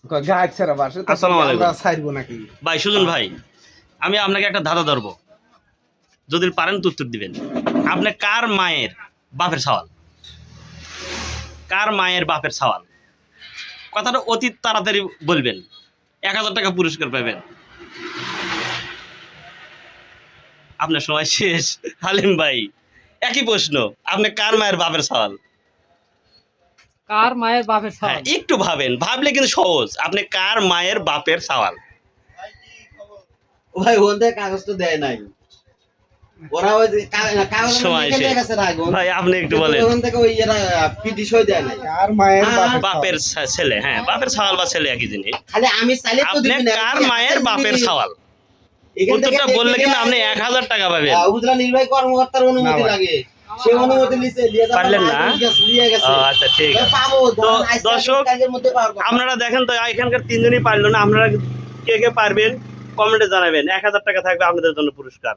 গাছ ছাড়া বাসে তো আসসালামু আলাইকুম। আমরা ছাড়বো নাকি? ভাই সুজন ভাই, আমি আপনাকে একটা ধাঁধা ধরবো, যদি পারেন তো উত্তর দিবেন। আপনি কার মায়ের বাপের সওয়াল? কার মায়ের বাপের সওয়াল? কথাটা অতি তাড়াতাড়ি বলবেন, 1000 টাকা পুরস্কার পাবেন। আপনার সময় শেষ। হালিম ভাই, একই প্রশ্ন, আপনি কার মায়ের বাপের সওয়াল? কার মায়ের বাপের হ্যাঁ, সওয়াল? একটু ভাবেন, ভাবলে কিন্তু সহজ। আপনি কার মায়ের বাপের সওয়াল? ভাই ওদের কাগজ তো দেয় নাই, ওরা ওই যে কাগজ সময় লিখে শেষ। দিয়ে গেছে রাগ ভাই আপনি একটু বলেন। ওখান থেকে ওই এরা পিটি সই দেয় নাই। আর মায়ের বাপের ছেলে, হ্যাঁ বাপের সওয়াল বা ছেলে একই জিনিস। খালি আমি চাইলে তো আপনি দিবি না, কার কি মায়ের হাতে বাপের দিবি? সওয়াল? এখান থেকে উত্তরটা বললে দেখে কিন্তু আপনি দিয়ে 1000 টাকা পাবেন। উপজেলা নির্বাহী কর্মকর্তার অনুমতি না ভাই। লাগে, সে অনুমতি নিছে নিয়ে যাবে, পারলেন না? নিয়ে গেছে। ও, আচ্ছা ঠিক আছে। পাবো ধরেন আজকে দর্শক, কালকের মধ্যে পাবো। আপনারা দেখেন তো, এখানকার তিনজনই পারলো না। আপনারা কে কে পারবেন কমেন্টে জানাবেন। 1000 টাকা থাকবে আপনাদের জন্য পুরস্কার।